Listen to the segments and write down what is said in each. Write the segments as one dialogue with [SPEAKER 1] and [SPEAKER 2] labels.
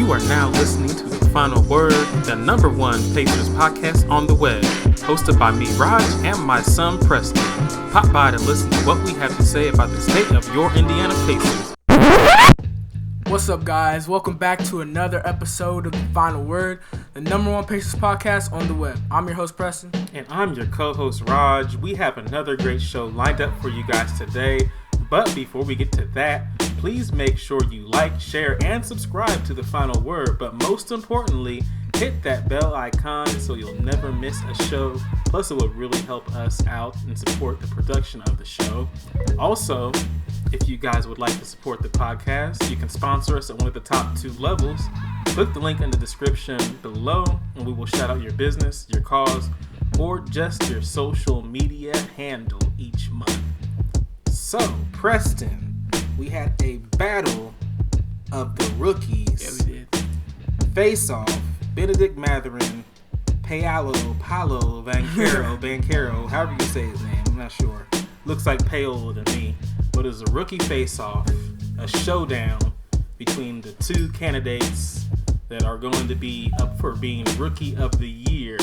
[SPEAKER 1] You are now listening to The Final Word, the #1 Pacers podcast on the web, hosted by me, Raj, and my son, Preston. Pop by to listen to what we have to say about the state of your Indiana Pacers.
[SPEAKER 2] What's up, guys? Welcome back to another episode of The Final Word, the #1 Pacers podcast on the web. I'm your host, Preston.
[SPEAKER 1] And I'm your co-host, Raj. We have another great show lined up for you guys today. But before we get to that, please make sure you like, share, and subscribe to The Final Word. But most importantly, hit that bell icon so you'll never miss a show. Plus, it will really help us out and support the production of the show. Also, if you guys would like to support the podcast, you can sponsor us at one of the top 2 levels. Click the link in the description below, and we will shout out your business, your cause, or just your social media handle each month. So, Preston, we had a battle of the rookies.
[SPEAKER 2] Yeah, we did.
[SPEAKER 1] Face off, Benedict Mathurin, Paolo Banchero, however you say his name, I'm not sure. Looks like Paolo to me. But it's a rookie face-off, a showdown between the 2 candidates that are going to be up for being Rookie of the Year.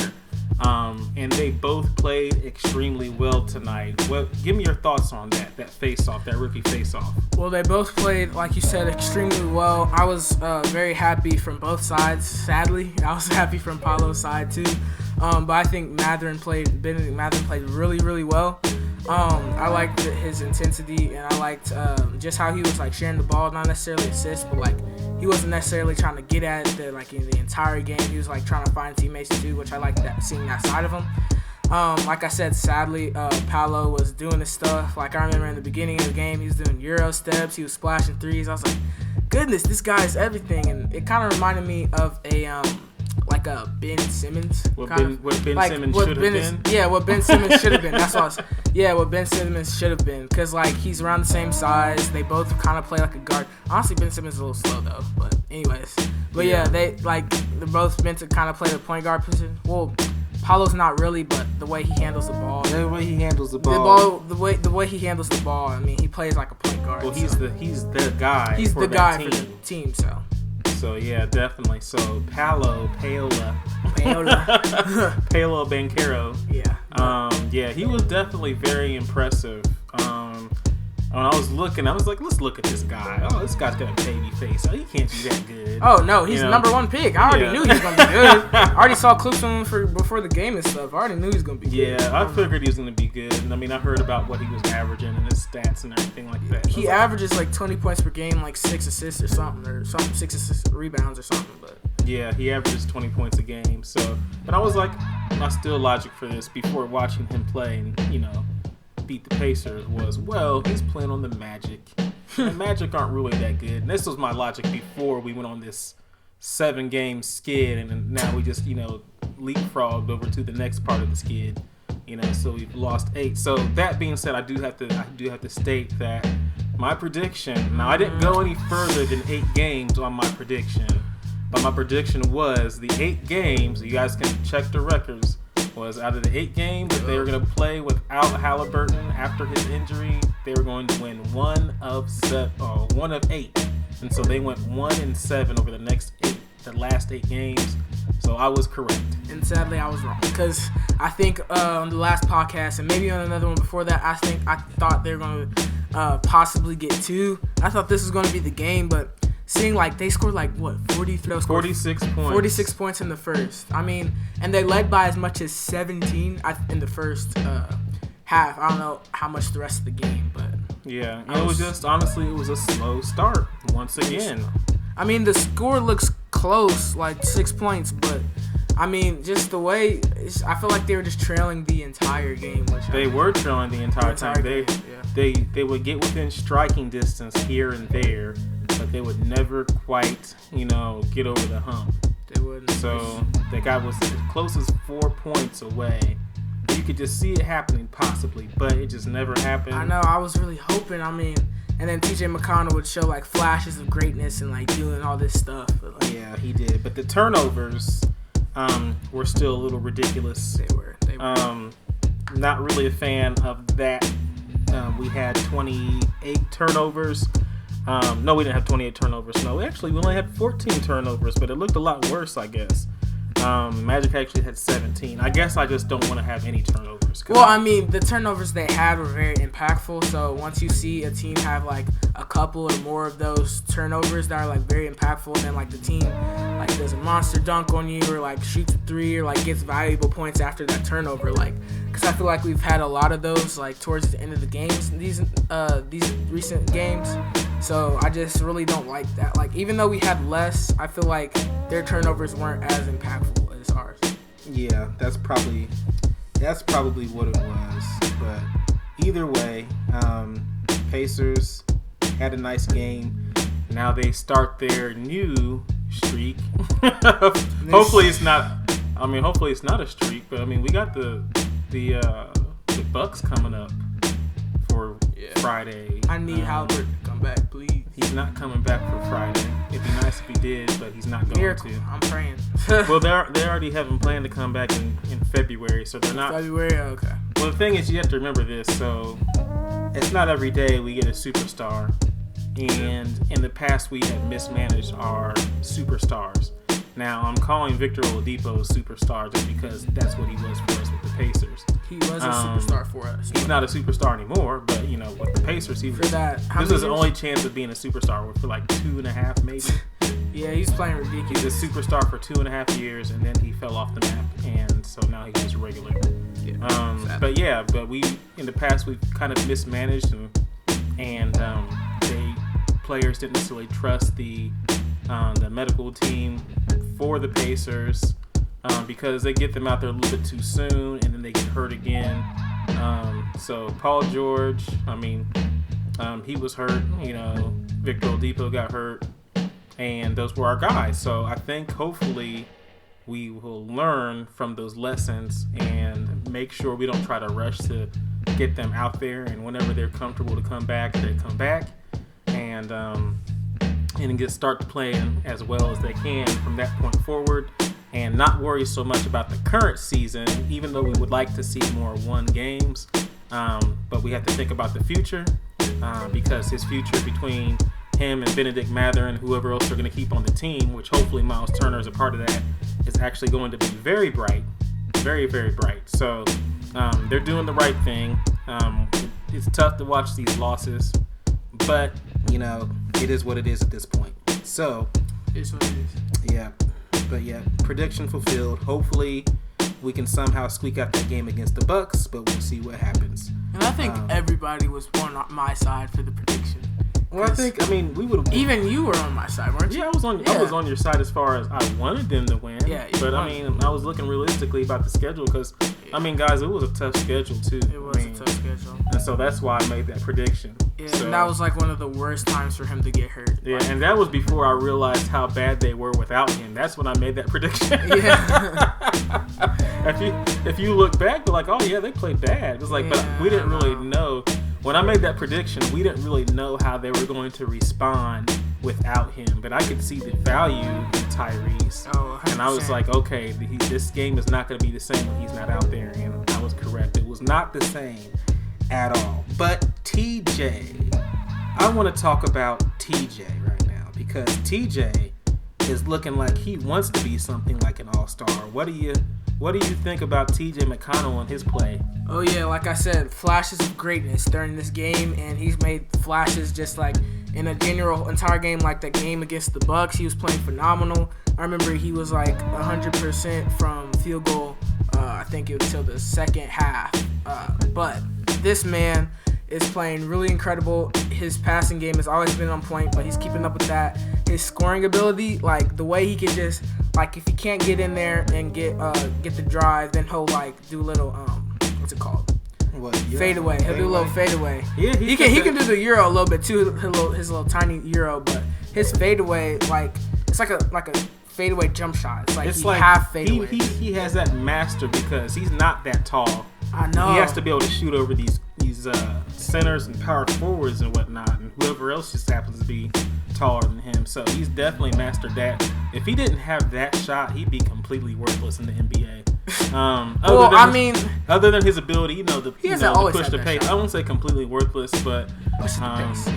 [SPEAKER 1] And they both played extremely well tonight. Give me your thoughts on that face-off, that rookie face-off.
[SPEAKER 2] Well, they both played, like you said, extremely well. I was very happy from both sides, sadly. I was happy from Paolo's side, too. But I think Benedict Mathurin played really, really well. I liked his intensity, and I liked just how he was like sharing the ball, not necessarily assist, but like he wasn't necessarily trying to get at it like in the entire game. He was like trying to find teammates too, which I liked seeing that side of him. Like I said, sadly, Paolo was doing this stuff. Like I remember in the beginning of the game, he was doing Euro steps, he was splashing threes. I was like, goodness, this guy is everything, and it kind of reminded me of a Ben Simmons.
[SPEAKER 1] What Ben Simmons should have been?
[SPEAKER 2] Yeah, what Ben Simmons should have been. That's what I was. Yeah, what Ben Simmons should have been. Because, like, he's around the same size. They both kind of play like a guard. Honestly, Ben Simmons is a little slow, though. But, anyways. But, yeah, they're both meant to kind of play the point guard position. Well, Paolo's not really, but the way he handles the ball.
[SPEAKER 1] The way he handles the ball.
[SPEAKER 2] The way he handles the ball. I mean, he plays like a point guard.
[SPEAKER 1] Well, he's the guy.
[SPEAKER 2] He's
[SPEAKER 1] for
[SPEAKER 2] the
[SPEAKER 1] that
[SPEAKER 2] guy
[SPEAKER 1] team.
[SPEAKER 2] for the team, so.
[SPEAKER 1] So, yeah, definitely. So, Paolo Banchero.
[SPEAKER 2] Yeah.
[SPEAKER 1] He was definitely very impressive. When I was looking, I was like, let's look at this guy. Oh, this guy's got a baby face. Oh, he can't be that good.
[SPEAKER 2] Oh, no, he's the #1 pick. I already knew he was going to be good. I already saw clips of him before the game and stuff. I already knew he was going to be good.
[SPEAKER 1] Yeah, I figured he was going to be good. And I mean, I heard about what he was averaging and his stats and everything like that.
[SPEAKER 2] He averages like 20 points per game, like 6 assists or something, 6 assist rebounds or something. But
[SPEAKER 1] yeah, he averages 20 points a game. So, but I was like, my still logic for this before watching him play and, beat the Pacers was, well, he's playing on the Magic. The Magic aren't really that good. And this was my logic before we went on this 7-game skid, and now we just, leapfrogged over to the next part of the skid. So we've lost 8. So that being said, I do have to state that my prediction. Now I didn't go any further than 8 games on my prediction, but my prediction was the 8 games. You guys can check the records. Was out of the 8 games that they were going to play without Halliburton after his injury, they were going to win 1 of 8, and so they went 1-7 over the last 8 games. So I was correct,
[SPEAKER 2] and sadly I was wrong, because I think on the last podcast and maybe on another one before that, I thought they were going to possibly get 2. I thought this was going to be the game, but seeing like they scored 46 points in the first. I mean, and they led by as much as 17 in the first half. I don't know how much the rest of the game, but
[SPEAKER 1] yeah, it was just honestly it was a slow start once again.
[SPEAKER 2] I mean, the score looks close, like 6 points, but I mean, just the way I feel like they were just trailing the entire game.
[SPEAKER 1] They were trailing the entire time. They would get within striking distance here and there, but they would never quite, get over the hump.
[SPEAKER 2] They wouldn't.
[SPEAKER 1] So the guy was as close as 4 points away. You could just see it happening possibly, but it just never happened.
[SPEAKER 2] I know. I was really hoping. I mean, and then McConnell would show like flashes of greatness and like doing all this stuff. But, like,
[SPEAKER 1] yeah, he did. But the turnovers were still a little ridiculous.
[SPEAKER 2] They were.
[SPEAKER 1] Not really a fan of that. We had 28 turnovers. No, we didn't have 28 turnovers. No, we only had 14 turnovers, but it looked a lot worse, I guess. Magic actually had 17. I guess I just don't want to have any turnovers.
[SPEAKER 2] Well, I mean, the turnovers they had were very impactful. So once you see a team have like a couple or more of those turnovers that are like very impactful, and then like the team like does a monster dunk on you or like shoots a three or like gets valuable points after that turnover, like because I feel like we've had a lot of those like towards the end of the games, these recent games. So I just really don't like that. Like even though we had less, I feel like their turnovers weren't as impactful as ours.
[SPEAKER 1] Yeah, that's probably what it was. But either way, Pacers had a nice game. Now they start their new streak. Hopefully it's not a streak, but I mean we got the Bucks coming up for Friday.
[SPEAKER 2] I need Howard to come back, please.
[SPEAKER 1] He's not coming back for Friday. It'd be nice if he did, but he's not going
[SPEAKER 2] Miracle.
[SPEAKER 1] to.
[SPEAKER 2] I'm praying.
[SPEAKER 1] Well, they already have him planned to come back in February, so they're not.
[SPEAKER 2] February, okay.
[SPEAKER 1] Well, the thing is, you have to remember this. So it's not every day we get a superstar, and in the past we have mismanaged our superstars. Now I'm calling Victor Oladipo a superstar just because that's what he was for us with the Pacers.
[SPEAKER 2] He was a superstar for us.
[SPEAKER 1] He's not a superstar anymore, but with the Pacers, he was.
[SPEAKER 2] For that,
[SPEAKER 1] this was the only chance of being a superstar for like 2.5 maybe.
[SPEAKER 2] Yeah, he's playing ridiculous.
[SPEAKER 1] He's a superstar for 2.5 years, and then he fell off the map, and so now he's just regular. Yeah, but we in the past we've kind of mismanaged, and the players didn't necessarily trust the medical team for the Pacers because they get them out there a little bit too soon, and then they get hurt again. So Paul George, he was hurt. Victor Oladipo got hurt, and those were our guys. So I think hopefully we will learn from those lessons and make sure we don't try to rush to get them out there. And whenever they're comfortable to come back, they come back, and start playing as well as they can from that point forward, and not worry so much about the current season, even though we would like to see more won games. But we have to think about the future because his future between him and Benedict Mathurin, whoever else they're going to keep on the team, which hopefully Miles Turner is a part of that, is actually going to be very bright, very, very bright. So they're doing the right thing. It's tough to watch these losses, but it is what it is at this point. So
[SPEAKER 2] it's what it is.
[SPEAKER 1] Yeah, but prediction fulfilled. Hopefully we can somehow squeak out that game against the Bucks, but we'll see what happens.
[SPEAKER 2] And I think everybody was on my side for the prediction.
[SPEAKER 1] Well, we would have.
[SPEAKER 2] Even you were on my side, weren't you?
[SPEAKER 1] Yeah, I was on your side as far as I wanted them to win.
[SPEAKER 2] Yeah,
[SPEAKER 1] but I was looking realistically about the schedule because guys, it was a tough schedule too.
[SPEAKER 2] It was a tough schedule,
[SPEAKER 1] and so that's why I made that prediction.
[SPEAKER 2] Yeah, and that was like one of the worst times for him to get hurt.
[SPEAKER 1] Yeah, and that was before I realized how bad they were without him. That's when I made that prediction.
[SPEAKER 2] Yeah.
[SPEAKER 1] if you look back, they're like, oh yeah, they played bad. It's like, but we didn't really know. When I made that prediction, we didn't really know how they were going to respond without him. But I could see the value in Tyrese.
[SPEAKER 2] Oh, 100%.
[SPEAKER 1] And I was like, okay, this game is not going to be the same when he's not out there. And I was correct. It was not the same at all. But TJ, I want to talk about TJ right now because TJ is looking like he wants to be something like an all-star. What do you think about TJ McConnell and his play?
[SPEAKER 2] Oh yeah, like I said, flashes of greatness during this game, and he's made flashes just like in a general entire game, like that game against the Bucks. He was playing phenomenal. I remember he was like 100% from field goal. I think it was till the second half. But this man is playing really incredible. His passing game has always been on point, but he's keeping up with that. His scoring ability, like the way he can just like if he can't get in there and get the drive, then he'll like do a little what's it called? Fade away. He'll do a little fade away. Yeah, he can do the Euro a little bit too, his little tiny Euro, but his fade away it's like a fade away jump shot. It's like half fade away.
[SPEAKER 1] He has that master because he's not that tall.
[SPEAKER 2] I know.
[SPEAKER 1] He has to be able to shoot over these centers and power forwards and whatnot, and whoever else just happens to be taller than him. So he's definitely mastered that. If he didn't have that shot, he'd be completely worthless in the NBA. Other than his ability, to push the pace.
[SPEAKER 2] Shot.
[SPEAKER 1] I won't say completely worthless, but
[SPEAKER 2] pace,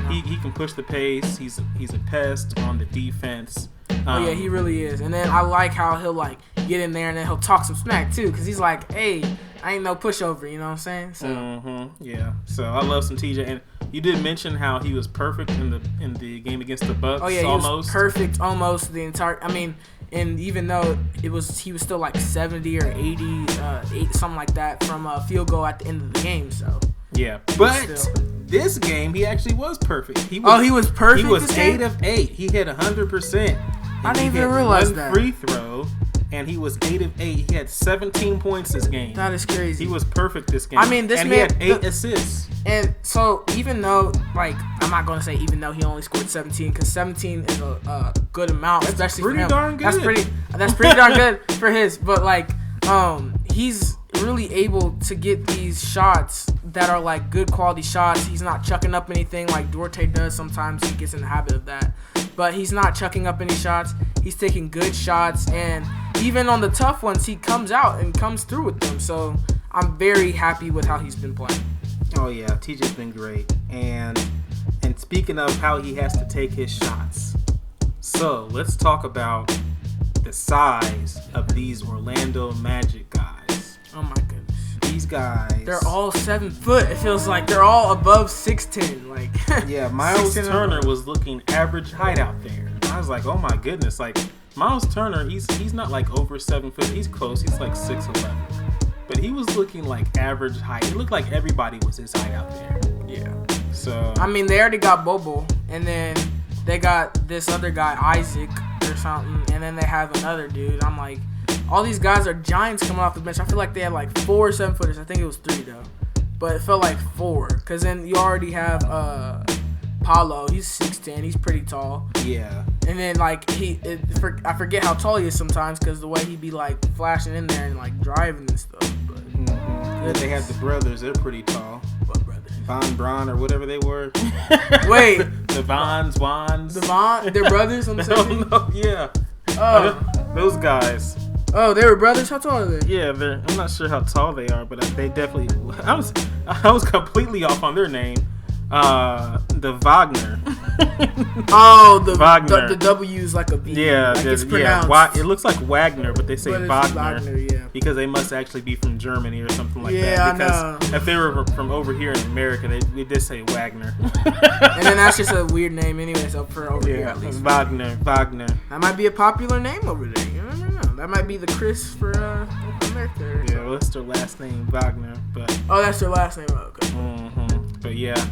[SPEAKER 1] he can push the pace. He's a pest on the defense.
[SPEAKER 2] He really is. And then I like how he'll like get in there and then he'll talk some smack too, because he's like, hey, I ain't no pushover, you know what I'm saying? So
[SPEAKER 1] yeah. So I love some TJ, and you did mention how he was perfect in the game against the Bucks.
[SPEAKER 2] Oh yeah, he was perfect almost the entire. And even though he was still like 70 or 80, something like that from a field goal at the end of the game. So
[SPEAKER 1] yeah, but this game he actually was perfect. He
[SPEAKER 2] was perfect.
[SPEAKER 1] He was 8 of 8. He hit 100%.
[SPEAKER 2] I didn't even realize that.
[SPEAKER 1] Free throw, and he was 8 of 8. He had 17 points this game.
[SPEAKER 2] That is crazy.
[SPEAKER 1] He was perfect this game.
[SPEAKER 2] He
[SPEAKER 1] had 8 assists.
[SPEAKER 2] And so even though, I'm not gonna say even though he only scored 17, because 17 is a good amount, especially for him.
[SPEAKER 1] Darn good.
[SPEAKER 2] That's pretty darn good for his. But he's really able to get these shots that are like good quality shots. He's not chucking up anything like Duarte does. Sometimes he gets in the habit of that, but he's not chucking up any shots. He's taking good shots, and even on the tough ones, he comes out and comes through with them. So I'm very happy with how he's been playing.
[SPEAKER 1] Oh yeah, TJ's been great. And speaking of how he has to take his shots, so let's talk about the size of these Orlando Magic guys.
[SPEAKER 2] Oh my goodness.
[SPEAKER 1] These guys,
[SPEAKER 2] they're all 7 foot. It feels like they're all above 6'10".
[SPEAKER 1] Yeah, Miles Turner was looking average height out there. I was like, oh my goodness, Miles Turner, he's not like over 7 foot. He's close. He's like 6'11". But he was looking like average height. It looked like everybody was his height out there.
[SPEAKER 2] Yeah.
[SPEAKER 1] So
[SPEAKER 2] they already got Bobo, and then they got this other guy, Isaac or something, and then they have another dude. I'm like, all these guys are giants coming off the bench. I feel like they had like 4 7-footers. I think it was 3 though, but it felt like 4. Cause then you already have Paulo. He's 6'10". He's pretty tall.
[SPEAKER 1] Yeah.
[SPEAKER 2] And then I forget how tall he is sometimes, cause the way he be like flashing in there and like driving and stuff. But
[SPEAKER 1] they have the brothers. They're pretty tall.
[SPEAKER 2] What brothers?
[SPEAKER 1] Von Braun or whatever they were.
[SPEAKER 2] Wait.
[SPEAKER 1] The Wands.
[SPEAKER 2] They're brothers on the same team?
[SPEAKER 1] No, yeah. Those guys.
[SPEAKER 2] Oh, they were brothers? How tall are they?
[SPEAKER 1] Yeah, I'm not sure how tall they are, but they definitely. I was completely off on their name. The Wagner.
[SPEAKER 2] The
[SPEAKER 1] Wagner.
[SPEAKER 2] The W is like a V.
[SPEAKER 1] Yeah,
[SPEAKER 2] it's pronounced.
[SPEAKER 1] It looks like Wagner, but they say Wagner.
[SPEAKER 2] Wagner, yeah.
[SPEAKER 1] Because they must actually be from Germany or something like that.
[SPEAKER 2] Yeah,
[SPEAKER 1] because if they were from over here in America, they did say Wagner.
[SPEAKER 2] And then that's just a weird name anyway, so for over here at least.
[SPEAKER 1] Wagner.
[SPEAKER 2] That might be a popular name over there. You don't know. That might be the Chris for America.
[SPEAKER 1] Yeah, well, that's their last name, Wagner. But
[SPEAKER 2] that's their last name. Okay.
[SPEAKER 1] Mm-hmm. But yeah,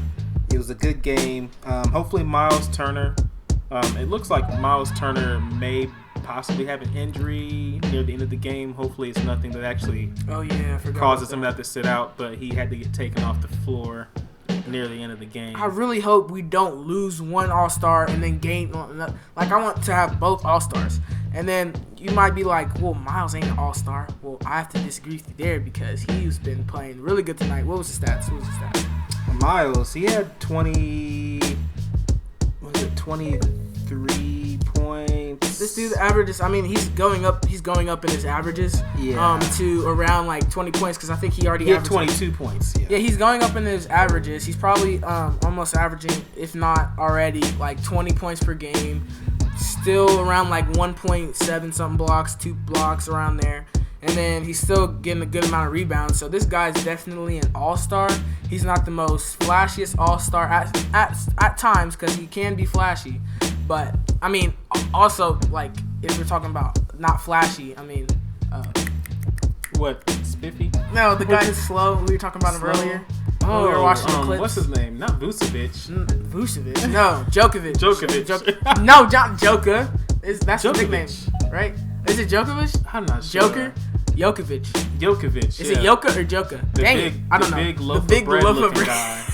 [SPEAKER 1] it was a good game. Hopefully Miles Turner. It looks like Miles Turner may possibly have an injury near the end of the game. Hopefully it's nothing that actually causes him to have to sit out, but he had to get taken off the floor near the end of the game.
[SPEAKER 2] I really hope we don't lose one All-Star and then gain. I want to have both All-Stars. And then you might be like, well, Miles ain't an All-Star. Well, I have to disagree with you there because he's been playing really good tonight. What was the stats?
[SPEAKER 1] Miles, he had 23 points.
[SPEAKER 2] This dude averages. He's going up in his averages.
[SPEAKER 1] Yeah.
[SPEAKER 2] To around like 20 points because I think he already
[SPEAKER 1] had 22 points. Yeah.
[SPEAKER 2] He's going up in his averages. He's probably almost averaging, if not already, like 20 points per game. Still around like 1.7 something blocks, 2 blocks around there. And then he's still getting a good amount of rebounds. So this guy's definitely an all-star. He's not the most flashiest all-star at times because he can be flashy. But, also, like, if we're talking about not flashy,
[SPEAKER 1] what, Spiffy?
[SPEAKER 2] No, the guy who's slow. We were talking about him earlier. Oh, we were watching the clips.
[SPEAKER 1] What's his name? Not Vucevic.
[SPEAKER 2] Vucevic? No, Djokovic.
[SPEAKER 1] No,
[SPEAKER 2] not Joker. That's the nickname, right? Is it Djokovic?
[SPEAKER 1] I'm not sure.
[SPEAKER 2] Joker? Jokovic.
[SPEAKER 1] Is
[SPEAKER 2] it Joker or Joker? Dang it. I don't know.
[SPEAKER 1] The big loaf of bread guy.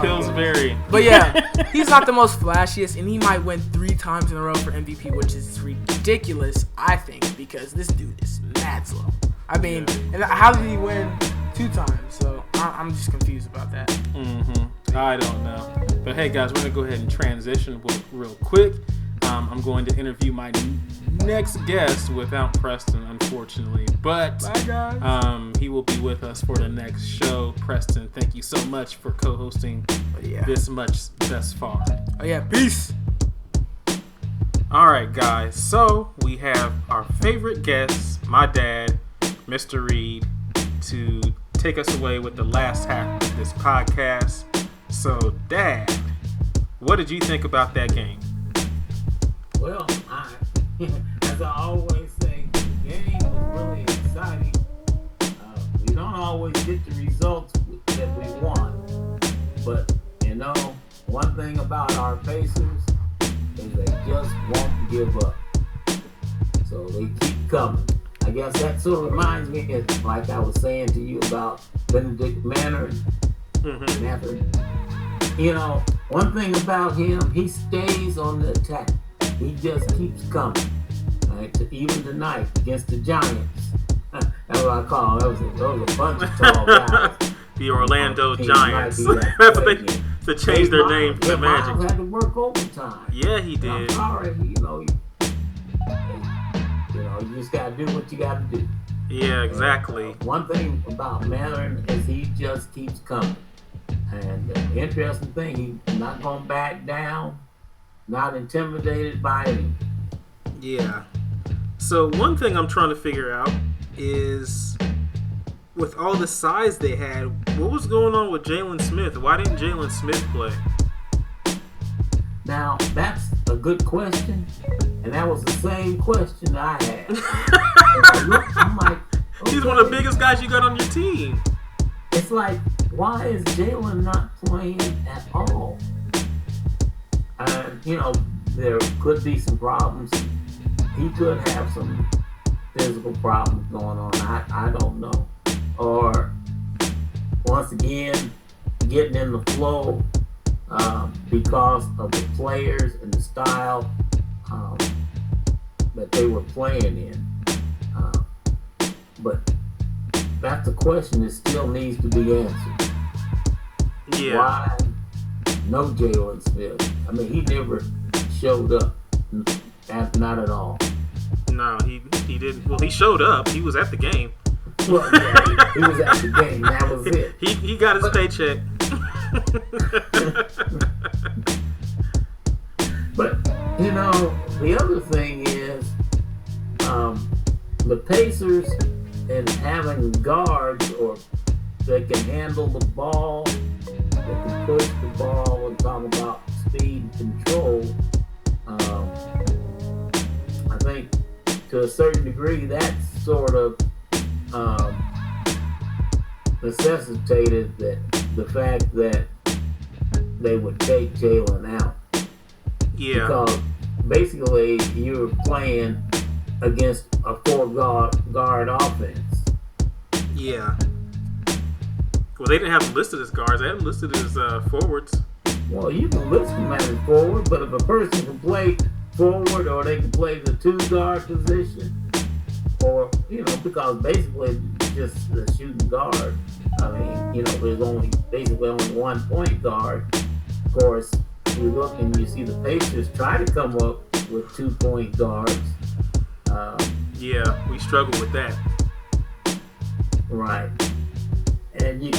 [SPEAKER 1] Pillsbury.
[SPEAKER 2] But yeah, he's not the most flashiest, and he might win 3 times in a row for MVP, which is ridiculous, I think, because this dude is mad slow. And how did he win 2 times? So I'm just confused about that.
[SPEAKER 1] I don't know. But hey, guys, we're going to go ahead and transition real quick. I'm going to interview my next guest without Preston, unfortunately. But
[SPEAKER 2] Bye, guys.
[SPEAKER 1] he will be with us for the next show. Preston, thank you so much for co-hosting this much thus far.
[SPEAKER 2] Oh, yeah. Peace.
[SPEAKER 1] All right, guys. So we have our favorite guest, my dad, Mr. Reed, to take us away with the last half of this podcast. So, Dad, what did you think about that game?
[SPEAKER 3] Well, as I always say, the game was really exciting. We don't always get the results that we want. But, one thing about our Pacers is they just won't give up. So they keep coming. I guess that sort of reminds me of, like I was saying to you about Benedict Mathurin. One thing about him, he stays on the attack. He just keeps coming. Right? Even tonight against the Giants. That's what I call them. Those was a bunch of tall guys.
[SPEAKER 1] The Orlando Giants. That's what they changed their name to the Magic.
[SPEAKER 3] Miles had to work overtime.
[SPEAKER 1] Yeah, he did.
[SPEAKER 3] I'm sorry, you just gotta do what you gotta do.
[SPEAKER 1] Yeah, exactly.
[SPEAKER 3] One thing about Mathurin is he just keeps coming. And the interesting thing, he's not gonna back down, not intimidated by anything.
[SPEAKER 1] Yeah. So one thing I'm trying to figure out is, with all the size they had, what was going on with Jalen Smith? Why didn't Jalen Smith play?
[SPEAKER 3] Now, that's a good question, and that was the same question I had. I'm like, okay.
[SPEAKER 1] He's one of the biggest guys you got on your team.
[SPEAKER 3] It's like, why is Jalen not playing at all? There could be some problems. He could have some physical problems going on. I don't know. Or, once again, getting in the flow because of the players and the style that they were playing in. But that's a question that still needs to be answered.
[SPEAKER 1] Yeah.
[SPEAKER 3] Why no Jalen Smith? I mean, he never showed up. Not at all.
[SPEAKER 1] No, he didn't. Well, he showed up. He was at the game.
[SPEAKER 3] Well, yeah, he was at the game. That was it.
[SPEAKER 1] He got his paycheck.
[SPEAKER 3] But, the other thing is the Pacers and having guards or that can handle the ball, that can push the ball and talk about speed and control. I think to a certain degree that's sort of necessitated the fact that they would take Jalen out.
[SPEAKER 1] Yeah.
[SPEAKER 3] Because basically you're playing against a four-guard offense.
[SPEAKER 1] Yeah. Well, they didn't have them listed as guards. They had them listed as forwards.
[SPEAKER 3] Well, you can list them as forward, but if a person can play forward or they can play the two-guard position, or, because basically it's just the shooting guard. I mean, there's basically only one point guard. Of course, you look and you see the Pacers try to come up with 2-point guards.
[SPEAKER 1] Yeah, we struggle with that.
[SPEAKER 3] Right. And you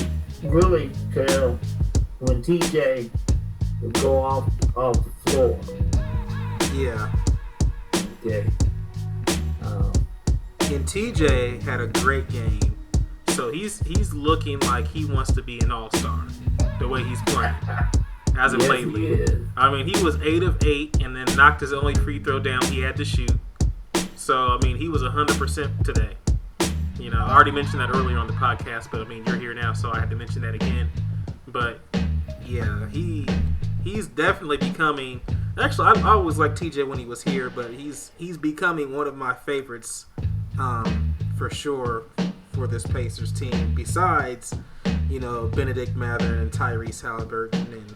[SPEAKER 3] really tell when TJ would go off the floor.
[SPEAKER 1] Yeah.
[SPEAKER 3] Okay.
[SPEAKER 1] And TJ had a great game. So he's looking like he wants to be an all-star the way he's playing. As of lately. I mean, he was 8 of 8 and then knocked his only free throw down he had to shoot. So, I mean, he was 100% today. I already mentioned that earlier on the podcast, but I mean, you're here now, so I had to mention that again. But yeah, he's definitely becoming. Actually, I always liked TJ when he was here, but he's becoming one of my favorites for sure for this Pacers team. Besides, Benedict Mathurin and Tyrese Halliburton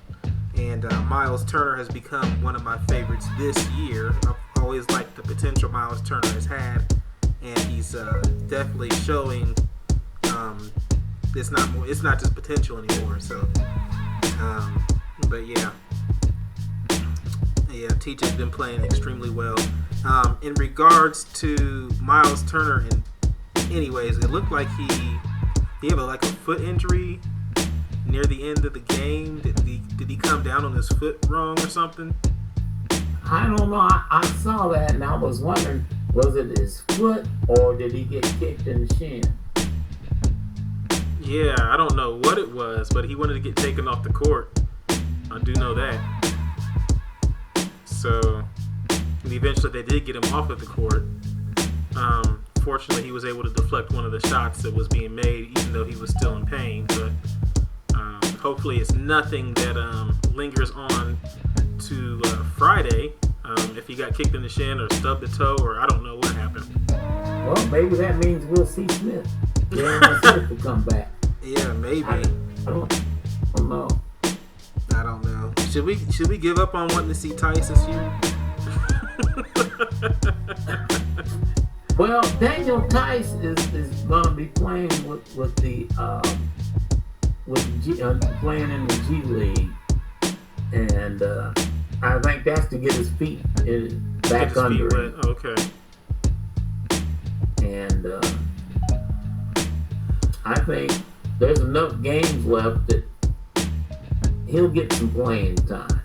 [SPEAKER 1] and Miles Turner has become one of my favorites this year. I've always liked the potential Miles Turner has had, and he's definitely showing it's not just potential anymore. So, but yeah, Yeah, TJ's been playing extremely well. In regards to Miles Turner, and anyways, it looked like he had a foot injury near the end of the game. Did he come down on his foot wrong or something?
[SPEAKER 3] I don't know. I saw that and I was wondering, was it his foot or did he get kicked in the shin?
[SPEAKER 1] Yeah, I don't know what it was, but he wanted to get taken off the court. I do know that. So, and eventually they did get him off of the court. Fortunately, he was able to deflect one of the shots that was being made, even though he was still in pain. But hopefully it's nothing that lingers on to Friday. If he got kicked in the shin or stubbed a toe, or I don't know what happened.
[SPEAKER 3] Well, maybe that means we'll see Smith. Darren Smith will come back.
[SPEAKER 1] Yeah, maybe.
[SPEAKER 3] I don't know.
[SPEAKER 1] I don't know. Should we give up on wanting to see Tice this year?
[SPEAKER 3] Well, Daniel Tice is going to be playing with the playing in the G League, and I think that's to get his feet back under him.
[SPEAKER 1] Okay.
[SPEAKER 3] And I think there's enough games left that he'll get some playing time.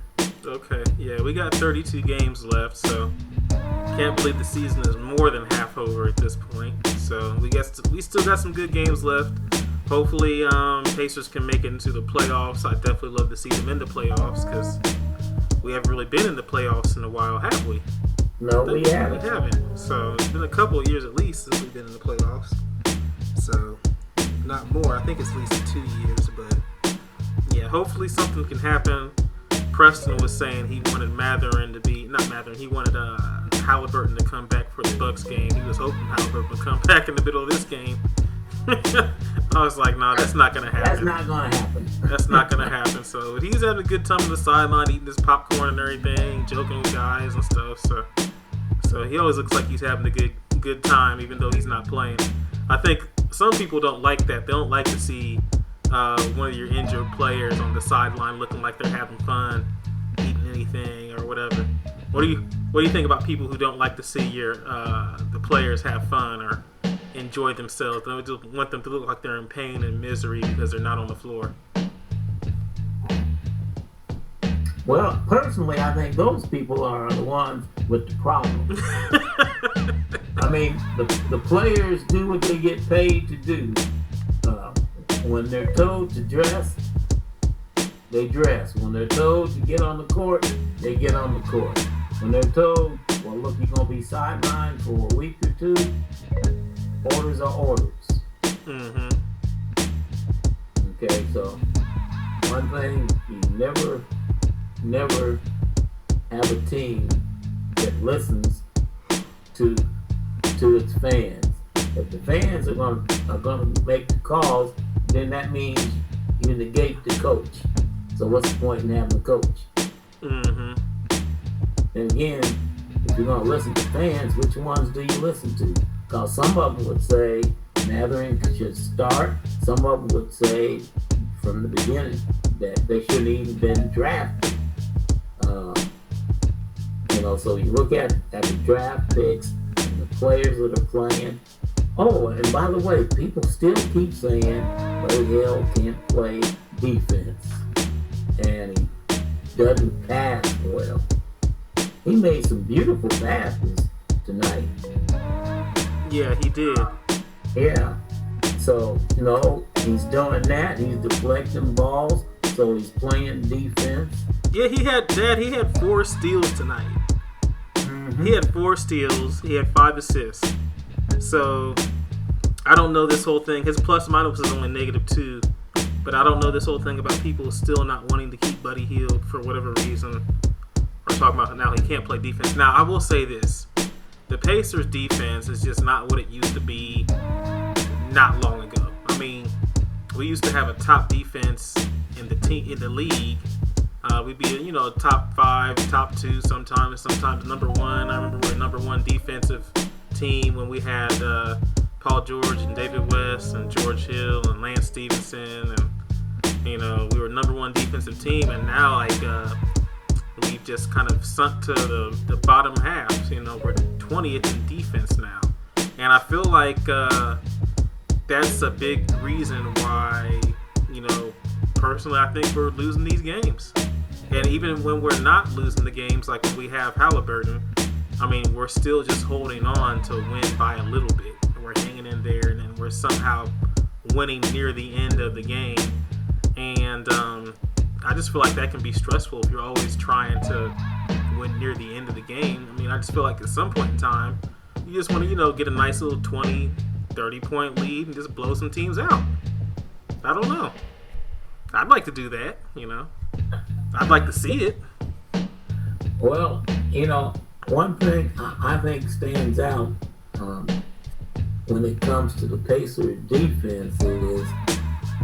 [SPEAKER 1] Okay, yeah, we got 32 games left, so can't believe the season is more than half over at this point. So we still got some good games left. Hopefully, Pacers can make it into the playoffs. I'd definitely love to see them in the playoffs because we haven't really been in the playoffs in a while, have we?
[SPEAKER 3] No, we haven't.
[SPEAKER 1] We haven't. So it's been a couple of years at least since we've been in the playoffs. So not more. I think it's at least 2 years, but yeah, hopefully something can happen. Preston was saying he wanted he wanted Halliburton to come back for the Bucks game. He was hoping Halliburton would come back in the middle of this game. I was like, nah, that's not gonna happen.
[SPEAKER 3] That's not gonna happen.
[SPEAKER 1] That's not gonna happen. So he's having a good time on the sideline, eating his popcorn and everything, joking with guys and stuff. So he always looks like he's having a good time, even though he's not playing. I think some people don't like that. They don't like to see one of your injured players on the sideline looking like they're having fun, eating anything or whatever. What do you think about people who don't like to see the players have fun or enjoy themselves? They just want them to look like they're in pain and misery because they're not on the floor.
[SPEAKER 3] Well, personally, I think those people are the ones with the problem. I mean, the players do what they get paid to do. When they're told to dress, they dress. When they're told to get on the court, they get on the court. When they're told, well, look, you're going to be sidelined for a week or two, orders are orders.
[SPEAKER 1] Mm-hmm.
[SPEAKER 3] Okay, so one thing, you never have a team that listens to its fans. If the fans are going to make the calls, then that means you negate the coach. So what's the point in having a coach?
[SPEAKER 1] Mm-hmm.
[SPEAKER 3] And again, if you're going to listen to fans, which ones do you listen to? Because some of them would say Mathurin should start. Some of them would say from the beginning that they shouldn't even been drafted. So you look at the draft picks and the players that are playing. Oh, and by the way, people still keep saying Buddy Hield can't play defense and he doesn't pass well. He made some beautiful passes tonight.
[SPEAKER 1] Yeah, he did.
[SPEAKER 3] Yeah. So, he's doing that. He's deflecting balls. So he's playing defense.
[SPEAKER 1] Yeah, he had 4 steals tonight.
[SPEAKER 3] Mm-hmm.
[SPEAKER 1] He had 4 steals. He had 5 assists. So, I don't know this whole thing. His plus minus is only -2. But I don't know this whole thing about people still not wanting to keep Buddy Hield for whatever reason. We're talking about now he can't play defense. Now, I will say this. The Pacers defense is just not what it used to be not long ago. I mean, we used to have a top defense in the league. We'd be top 5, top 2 sometimes number 1. I remember we were number 1 defensive team when we had Paul George and David West and George Hill and Lance Stevenson, and we were number 1 defensive team, and now we've just kind of sunk to the bottom half. You know, we're 20th in defense now, and I feel like that's a big reason why, you know, personally, I think we're losing these games. And even when we're not losing the games, like when we have Halliburton, I mean, we're still just holding on to win by a little bit. And we're hanging in there, and then we're somehow winning near the end of the game. And I just feel like that can be stressful if you're always trying to win near the end of the game. I mean, I just feel like at some point in time, you just want to, you know, get a nice little 20, 30-point lead and just blow some teams out. I don't know. I'd like to do that, you know. I'd like to see it.
[SPEAKER 3] Well, you know, one thing I think stands out when it comes to the Pacers defense is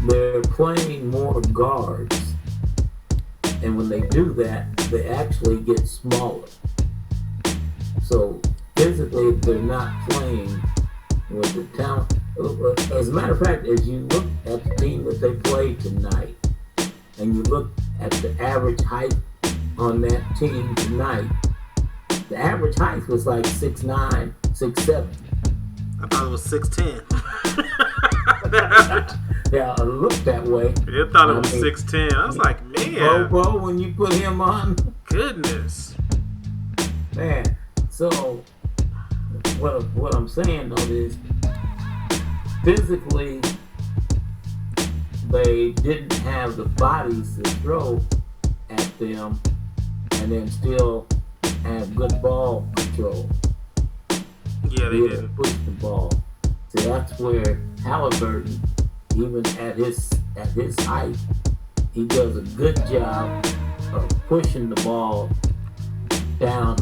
[SPEAKER 3] they're playing more guards. And when they do that, they actually get smaller. So physically, they're not playing with the talent. As a matter of fact, as you look at the team that they played tonight, and you look at the average height on that team tonight, the average height was like 6'9", 6'7".
[SPEAKER 1] I thought it was 6'10".
[SPEAKER 3] Yeah, it looked that way.
[SPEAKER 1] I thought it was 6'10". I was like, man.
[SPEAKER 3] Bobo, when you put him on.
[SPEAKER 1] Goodness.
[SPEAKER 3] Man, so what I'm saying though is physically they didn't have the bodies to throw at them and then still have good ball control.
[SPEAKER 1] Yeah, they didn't
[SPEAKER 3] push the ball. So that's where Halliburton, even at his height, he does a good job of pushing the ball down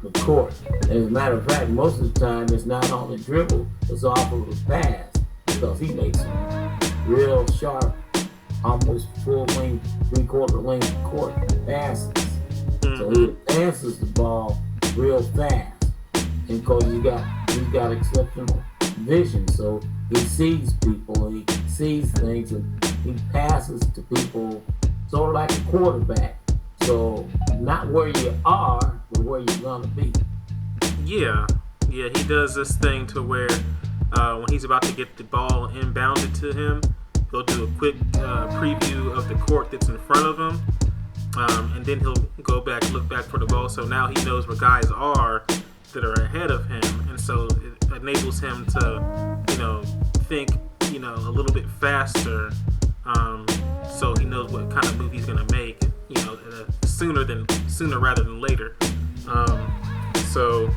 [SPEAKER 3] the court. And as a matter of fact, most of the time it's not on the dribble, it's off of a pass, because he makes some real sharp, almost full length, 3/4 length court passes. So he passes the ball real fast. And because he's got exceptional vision, so he sees people, he sees things, and he passes to people sort of like a quarterback. So not where you are, but where you're gonna be.
[SPEAKER 1] Yeah, he does this thing to where when he's about to get the ball inbounded to him, he'll do a quick preview of the court that's in front of him, and then he'll go back, look back for the ball. So now he knows where guys are that are ahead of him, and so it enables him to, you know, think, you know, a little bit faster, so he knows what kind of move he's gonna make, you know, sooner rather than later. So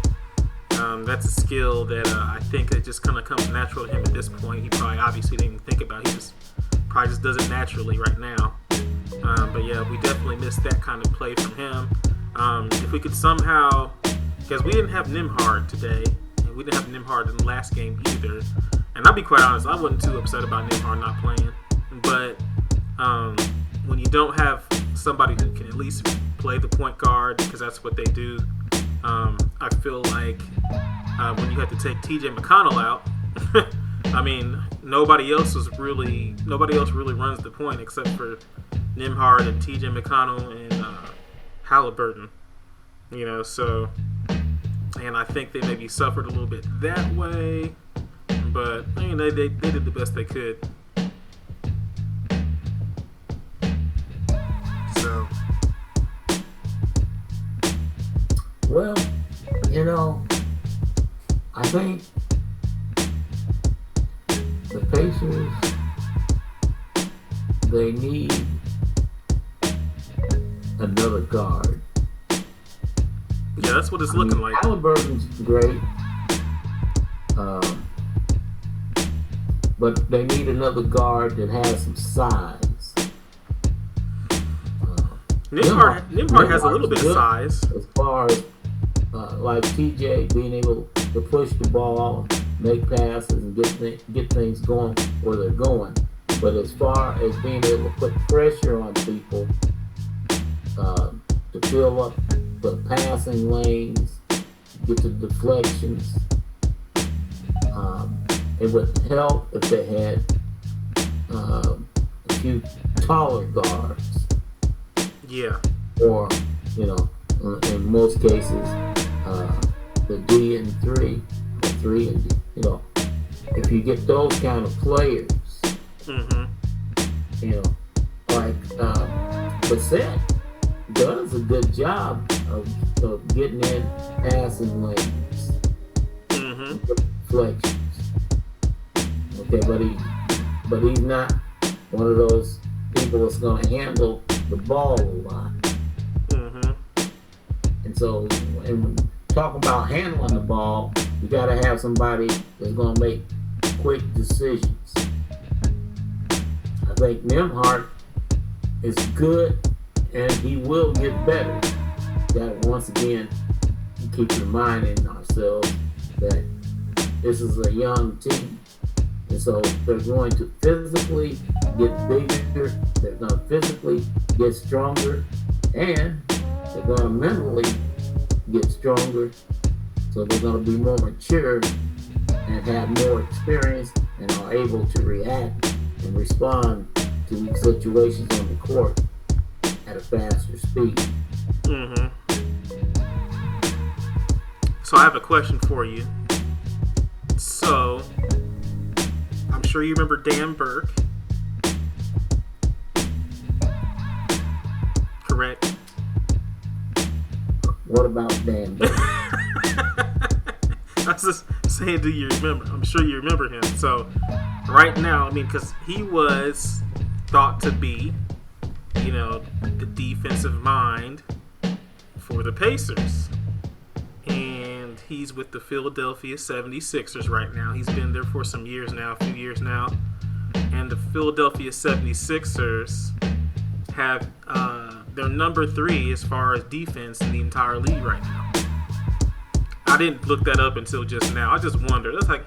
[SPEAKER 1] that's a skill that I think it just kind of comes natural to him at this point. He probably obviously didn't even think about it. He just probably just does it naturally right now. But yeah, we definitely missed that kind of play from him. If we could somehow, because we didn't have Nembhard today, and we didn't have Nembhard in the last game either. And I'll be quite honest, I wasn't too upset about Nembhard not playing. But when you don't have somebody who can at least play the point guard, because that's what they do, I feel like when you have to take TJ McConnell out, I mean, nobody else really runs the point except for Nembhard and TJ McConnell and Halliburton. You know, so, and I think they maybe suffered a little bit that way, but I mean, they did the best they could. So,
[SPEAKER 3] well, you know, I think the Pacers, they need another guard.
[SPEAKER 1] yeah, that's what it's looking like.
[SPEAKER 3] Halliburton's great, but they need another guard that has some size.
[SPEAKER 1] Nembhard has a little bit of size.
[SPEAKER 3] As far as like TJ being able to push the ball, make passes, and get things going where they're going. But as far as being able to put pressure on people to fill up the passing lanes, get the deflections, it would help if they had a few taller guards.
[SPEAKER 1] Yeah.
[SPEAKER 3] Or, you know, in most cases, the D and 3, or 3 and D, if you get those kind of players, like Bassett does a good job of getting in passing lanes, deflections. Okay, but he's not one of those people that's going to handle the ball a lot. And so, when we talk about handling the ball, you got to have somebody that's going to make quick decisions. I think Nembhard is good, and he will get better. That once again, keep reminding ourselves that this is a young team, and so they're going to physically get bigger. They're going to physically get stronger, and they're going to mentally get stronger. So they're going to be more mature and have more experience and are able to react and respond to situations on the court at a faster speed.
[SPEAKER 1] So I have a question for you. So I'm sure you remember Dan Burke, correct?
[SPEAKER 3] What about Dan Burke?
[SPEAKER 1] I was just saying, do you remember? I'm sure you remember him. So right now, I mean, because he was thought to be, the defensive mind for the Pacers. And he's with the Philadelphia 76ers right now. He's been there for some years now, a few years now. And the Philadelphia 76ers have they're number 3 as far as defense in the entire league right now. I didn't look that up until just now. I just wondered. I was like,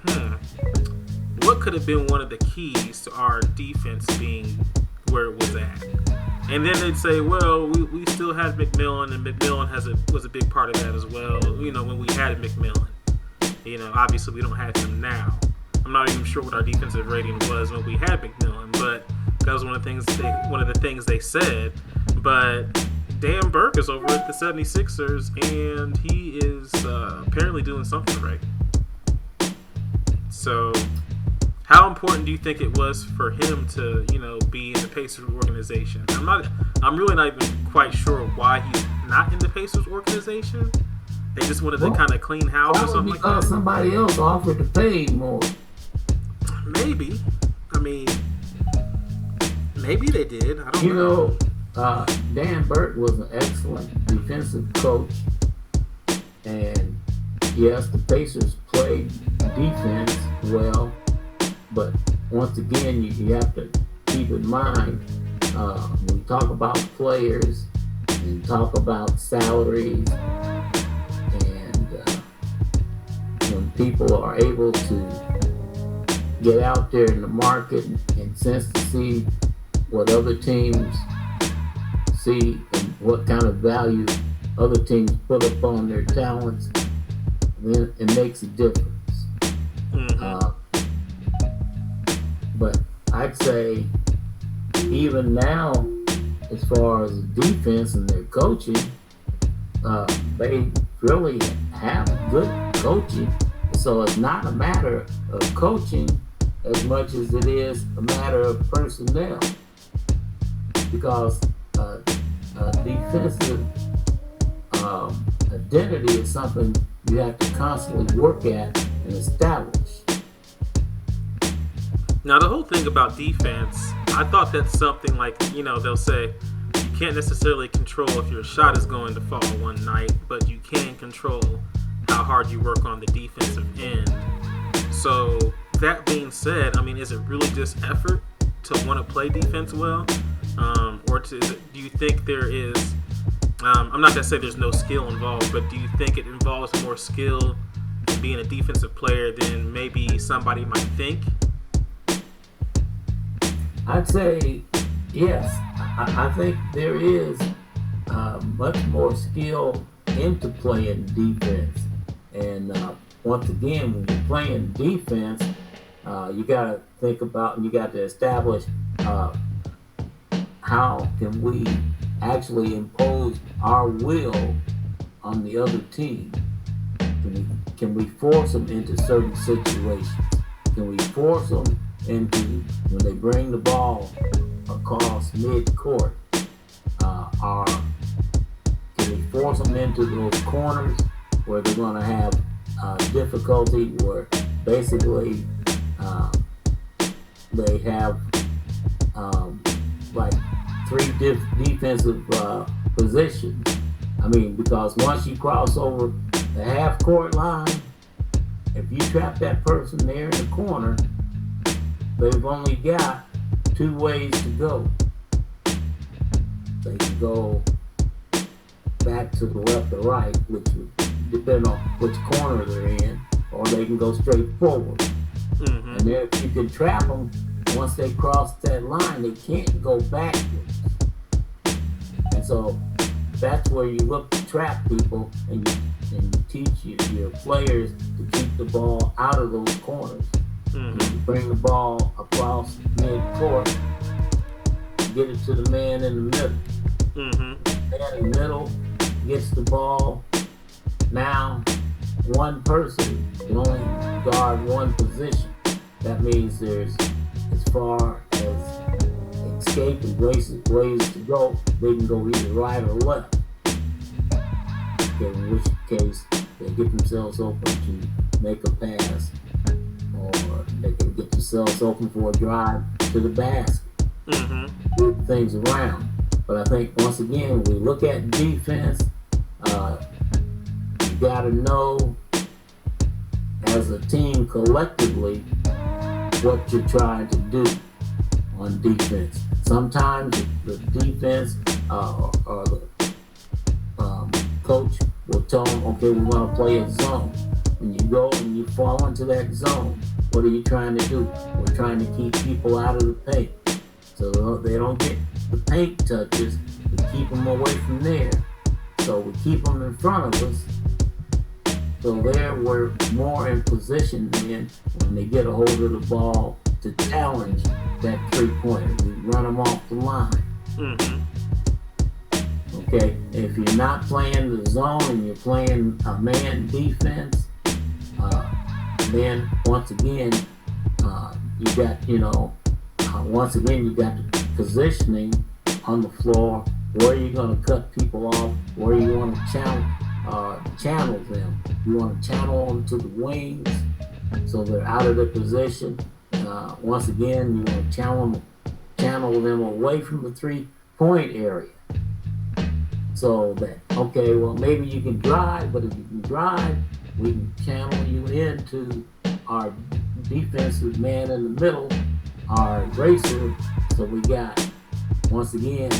[SPEAKER 1] what could have been one of the keys to our defense being where it was at? And then they'd say, well, we still had McMillan, and McMillan was a big part of that as well. When we had McMillan, obviously we don't have him now. I'm not even sure what our defensive rating was when we had McMillan, but that was one of the things they said. But Dan Burke is over at the 76ers, and he is apparently doing something right. So, how important do you think it was for him to, be in the Pacers organization? I'm really not even quite sure why he's not in the Pacers organization. They just wanted to kind of clean house or something like that.
[SPEAKER 3] Because somebody else offered to pay more.
[SPEAKER 1] Maybe. I mean, maybe they did. I don't know.
[SPEAKER 3] Dan Burke was an excellent defensive coach, and yes, the Pacers played defense well, but once again, you have to keep in mind when we talk about players and talk about salaries, and when people are able to get out there in the market and sense to see what other teams see and what kind of value other teams put upon their talents, then it makes a difference. But I'd say even now, as far as defense and their coaching, they really have good coaching. So it's not a matter of coaching as much as it is a matter of personnel, because defensive identity is something you have to constantly work at and establish.
[SPEAKER 1] Now, the whole thing about defense, I thought that's something like, they'll say you can't necessarily control if your shot is going to fall one night, but you can control how hard you work on the defensive end. So, that being said, I mean, is it really just effort to want to play defense well? Do you think there is, I'm not going to say there's no skill involved, but do you think it involves more skill in being a defensive player than maybe somebody might think?
[SPEAKER 3] I'd say yes. I think there is much more skill into playing defense. And once again, when you're playing defense, you got to think about and you got to establish how can we actually impose our will on the other team? Can we force them into certain situations? Can we force them into when they bring the ball across mid-court? Or can we force them into those corners where they're going to have difficulty, where basically they have like three defensive positions? I mean, because once you cross over the half-court line, if you trap that person there in the corner, they've only got two ways to go. They can go back to the left or right, which would depend on which corner they're in, or they can go straight forward. Mm-hmm. And if you can trap them, once they cross that line, they can't go backwards. And so that's where you look to trap people, and you teach your players to keep the ball out of those corners. Mm-hmm. You bring the ball across mid-court, get it to the man in the middle. Mm-hmm. The man in the middle gets the ball. Now, one person can only guard one position. That means there's, as far as escape and ways to go, they can go either right or left. Okay, in which case, they get themselves open to make a pass, or they can get themselves open for a drive to the basket. Mm-hmm. Move things around. But I think, once again, when we look at defense, you got to know, as a team collectively, what you're trying to do on defense. Sometimes the defense or the coach will tell them, okay, we're going to play a zone. When you go and you fall into that zone, what are you trying to do? We're trying to keep people out of the paint, so they don't get the paint touches. We keep them away from there. So we keep them in front of us. So there we're more in position then when they get a hold of the ball to challenge that three-pointer. We run them off the line. Mm-hmm. Okay, if you're not playing the zone and you're playing a man defense, then once again, you got, once again, you got the positioning on the floor, where you're going to cut people off, where you want to channel them. You want to channel them to the wings so they're out of their position. Once again, you want to channel them away from the three-point area. So that, okay, well, maybe you can drive, but if you can drive, we can channel you into our defensive man in the middle, our racer. So we got, once again,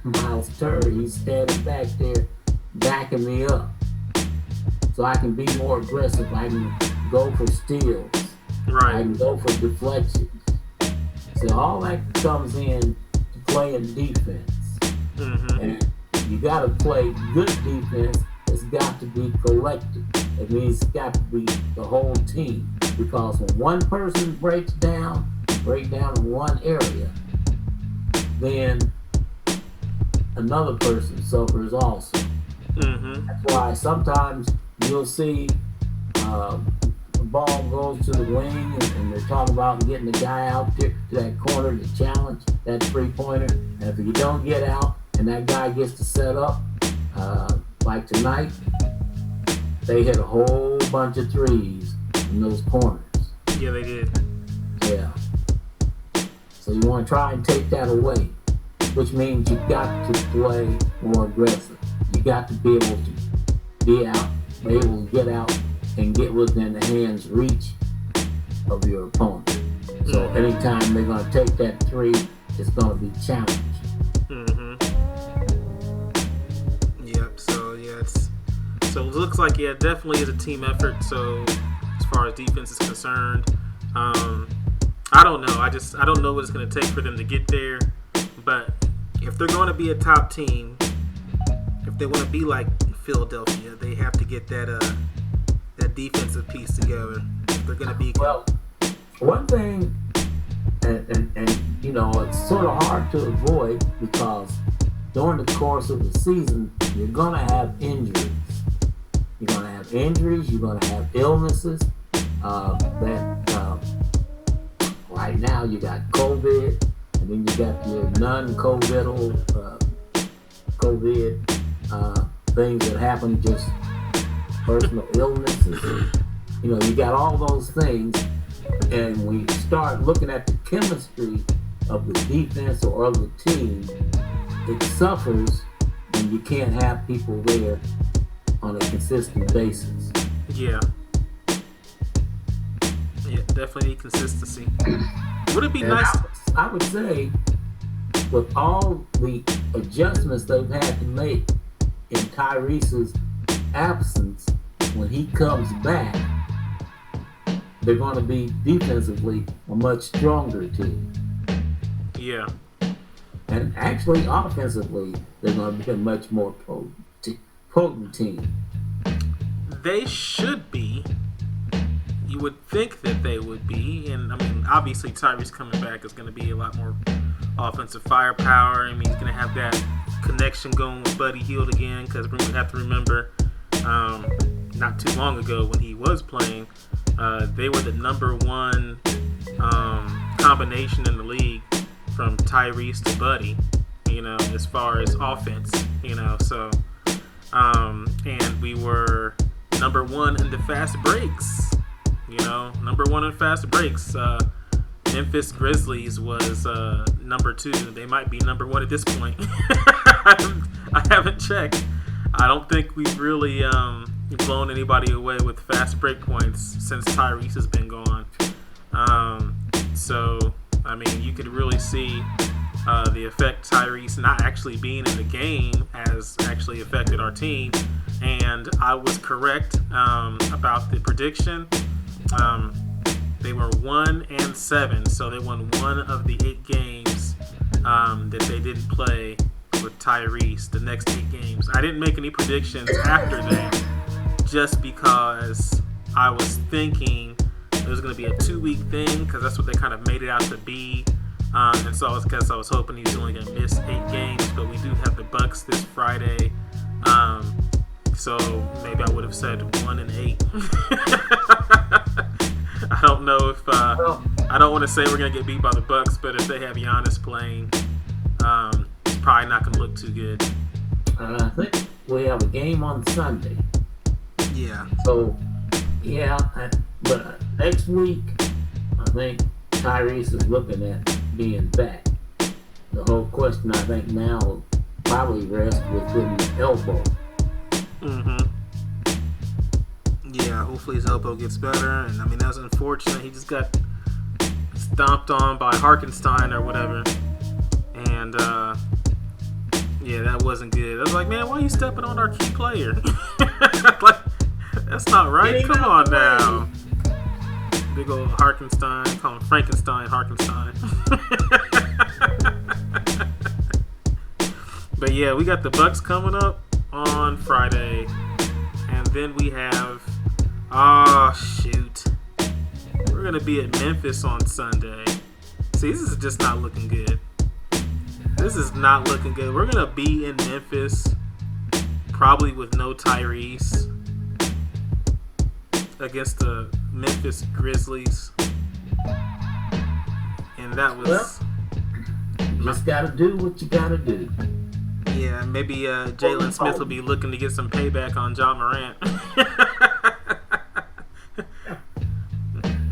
[SPEAKER 3] Miles Turner, he's standing back there backing me up. So I can be more aggressive. I can go for steals. Right. I can go for deflections. So all that comes in to playing defense. Mm-hmm. And you got to play good defense. It's got to be collective. It means it's got to be the whole team. Because when one person breaks down in one area, then another person suffers also. Mm-hmm. That's why sometimes you'll see the ball goes to the wing and they're talking about getting the guy out there to that corner to challenge that three-pointer. And if you don't get out and that guy gets to set up, like tonight, they hit a whole bunch of threes in those corners.
[SPEAKER 1] Yeah, they did.
[SPEAKER 3] Yeah. So you want to try and take that away, which means you've got to play more aggressive. You got to be able to be able to get out and get within the hand's reach of your opponent. So anytime they're going to take that three, it's going to be challenged.
[SPEAKER 1] Mm-hmm. Yep. So it looks like, yeah, it definitely is a team effort. So as far as defense is concerned, I don't know. I don't know what it's going to take for them to get there. But if they're going to be a top team, if they want to be like Philadelphia, they have to get that defensive piece together. If they're going to be
[SPEAKER 3] well. One thing, and you know, it's sort of hard to avoid because during the course of the season, you're going to have injuries. You're going to have injuries. You're going to have illnesses. Right now you got COVID, and then you got your non-COVID things that happen, just personal illnesses. You know, you got all those things, and when you start looking at the chemistry of the defense or of the team, it suffers when you can't have people there on a consistent basis.
[SPEAKER 1] Yeah. Yeah, definitely need consistency. Would it be nice?
[SPEAKER 3] I would say, with all the adjustments they've had to make in Tyrese's absence, when he comes back, they're going to be defensively a much stronger team.
[SPEAKER 1] Yeah.
[SPEAKER 3] And actually, offensively, they're going to be a much more potent team.
[SPEAKER 1] They should be. You would think that they would be. And, I mean, obviously, Tyrese coming back is going to be a lot more offensive firepower. I mean, he's going to have that connection going with Buddy Hield again, because we have to remember not too long ago when he was playing, they were the number one combination in the league from Tyrese to Buddy, you know, as far as offense, you know, so and we were number one in the fast breaks, you know, number one in fast breaks. Memphis Grizzlies was number two. They might be number one at this point. I haven't checked. I don't think we've really blown anybody away with fast break points since Tyrese has been gone. So, I mean, you could really see the effect Tyrese not actually being in the game has actually affected our team. And I was correct about the prediction. They were 1-7, so they won one of the 8 games that they didn't play with Tyrese. The next 8 games, I didn't make any predictions after that, just because I was thinking it was going to be a 2-week thing, because that's what they kind of made it out to be. And so I was hoping he was only going to miss 8 games, but we do have the Bucks this Friday. So maybe I would have said 1-8. I don't know if I don't want to say we're gonna get beat by the Bucks, but if they have Giannis playing, it's probably not gonna look too good.
[SPEAKER 3] I think we have a game on Sunday.
[SPEAKER 1] Yeah.
[SPEAKER 3] So, yeah, but next week, I think Tyrese is looking at being back. The whole question, I think, now will probably rest within the elbow.
[SPEAKER 1] Mm-hmm. Yeah, hopefully his elbow gets better. And I mean, that's unfortunate. He just got stomped on by Harkenstein or whatever. And yeah, that wasn't good. I was like, man, why are you stepping on our key player? Like, that's not right. Come on now. Big old Harkenstein. Call him Frankenstein Harkenstein. But yeah, we got the Bucks coming up on Friday. And then we have, we're going to be at Memphis on Sunday. See, this is just not looking good. This is not looking good. We're going to be in Memphis, probably with no Tyrese, against the Memphis Grizzlies. And that was...
[SPEAKER 3] Well, you just got to do what you got to do.
[SPEAKER 1] Yeah, maybe Jalen Smith will be looking to get some payback on John Morant.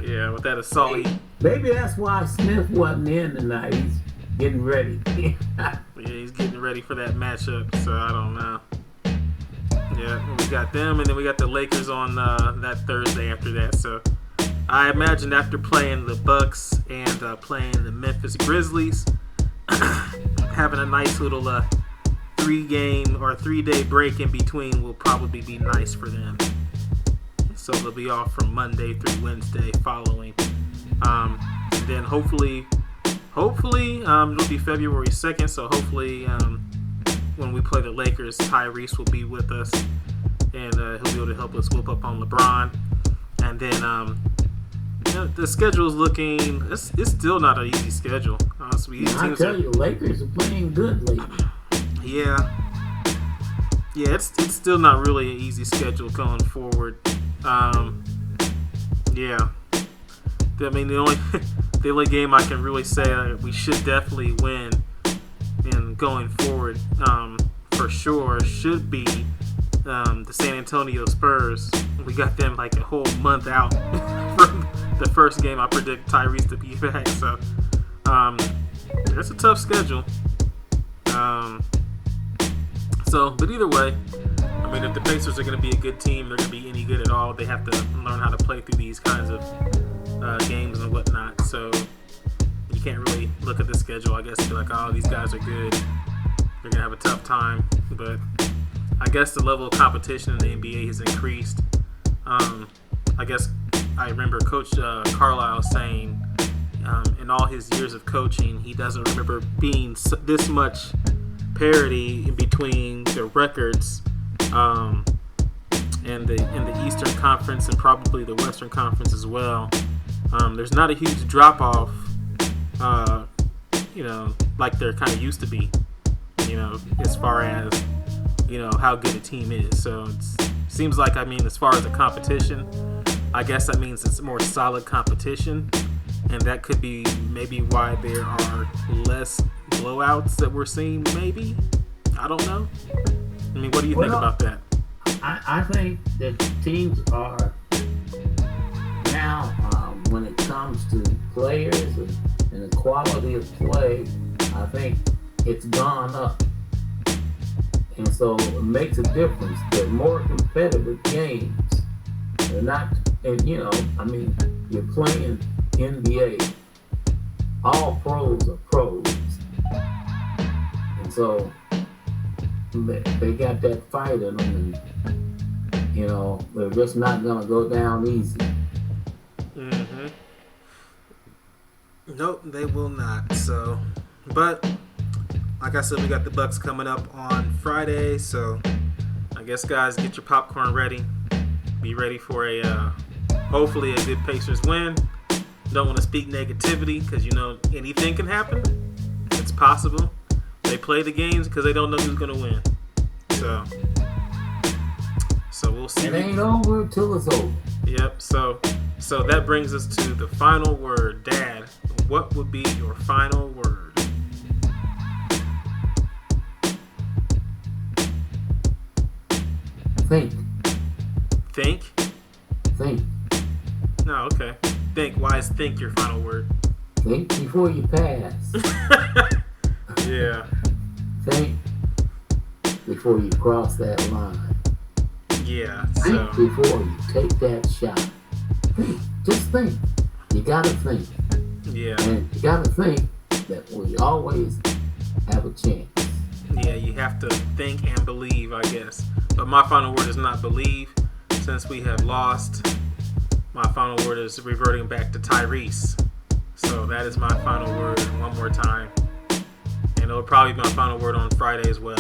[SPEAKER 1] Yeah, with that assault.
[SPEAKER 3] Maybe that's why Smith wasn't in tonight. He's getting ready.
[SPEAKER 1] Yeah, he's getting ready for that matchup, so I don't know. Yeah, we got them, and then we got the Lakers on that Thursday after that. So I imagine after playing the Bucks and playing the Memphis Grizzlies, having a nice little 3-game or 3-day break in between will probably be nice for them. So they'll be off from Monday through Wednesday following. And then hopefully it'll be February 2nd. So hopefully when we play the Lakers, Tyrese will be with us, and he'll be able to help us whoop up on LeBron. And then the schedule is looking. It's still not an easy schedule. Honestly,
[SPEAKER 3] I tell you, Lakers are playing good lately.
[SPEAKER 1] Yeah, Yeah, it's still not really an easy schedule going forward. Yeah. I mean, the only game I can really say we should definitely win in going forward, for sure, should be the San Antonio Spurs. We got them like a whole month out from the first game. I predict Tyrese to be back. So, it's a tough schedule. But either way, I mean, if the Pacers are going to be a good team, they're going to be any good at all, they have to learn how to play through these kinds of games and whatnot. So you can't really look at the schedule, I guess, and be like, oh, these guys are good, they're going to have a tough time. But I guess the level of competition in the NBA has increased. I guess I remember Coach Carlisle saying in all his years of coaching, he doesn't remember being this much parity in between the records in the Eastern Conference and probably the Western Conference as well. There's not a huge drop off, like there kind of used to be, as far as how good a team is. So it seems like, I mean, as far as the competition, I guess that means it's more solid competition, and that could be maybe why there are less blowouts that we're seeing. Maybe, I don't know. I mean, what do you think about that?
[SPEAKER 3] I think that teams are now, when it comes to players and the quality of play, I think it's gone up. And so it makes a difference. They're more competitive games. They're not, and I mean, you're playing NBA. All pros are pros. And so they got that fight in them, and they're just not gonna go down easy.
[SPEAKER 1] Mm-hmm. Nope, they will not. So, but like I said, we got the Bucks coming up on Friday. So, I guess, guys, get your popcorn ready. Be ready for hopefully a good Pacers win. Don't want to speak negativity because anything can happen. It's possible. They play the games because they don't know who's gonna win. So we'll see.
[SPEAKER 3] It ain't over till it's over.
[SPEAKER 1] Yep. So that brings us to the final word. Dad, what would be your final word?
[SPEAKER 3] Think.
[SPEAKER 1] Think?
[SPEAKER 3] Think.
[SPEAKER 1] No, okay. Think. Why is think your final word?
[SPEAKER 3] Think before you pass.
[SPEAKER 1] Yeah.
[SPEAKER 3] Think before you cross that line.
[SPEAKER 1] Yeah.
[SPEAKER 3] Think before you take that shot. Think. Just think. You gotta think.
[SPEAKER 1] Yeah.
[SPEAKER 3] And you gotta think that we always have a chance.
[SPEAKER 1] Yeah, you have to think and believe, I guess. But my final word is not believe. Since we have lost, my final word is reverting back to Tyrese. So that is my final word one more time. And it'll probably be my final word on Friday as well.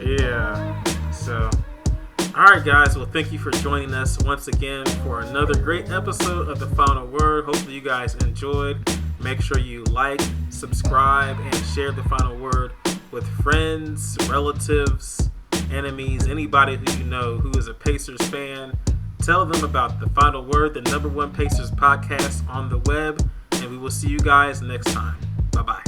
[SPEAKER 1] Yeah. So, alright guys, well thank you for joining us once again for another great episode of The Final Word. Hopefully you guys enjoyed. Make sure you like, subscribe, and share The Final Word with friends, relatives, enemies, anybody who you know who is a Pacers fan. Tell them about The Final Word, the #1 Pacers podcast on the web, and we will see you guys next time. Bye-bye.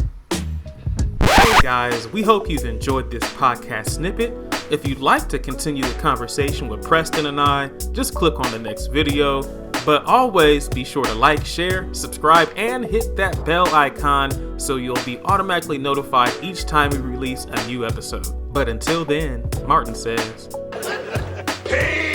[SPEAKER 1] Hey guys, we hope you've enjoyed this podcast snippet. If you'd like to continue the conversation with Preston and I, just click on the next video. But always be sure to like, share, subscribe, and hit that bell icon so you'll be automatically notified each time we release a new episode. But until then, Martin says, peace!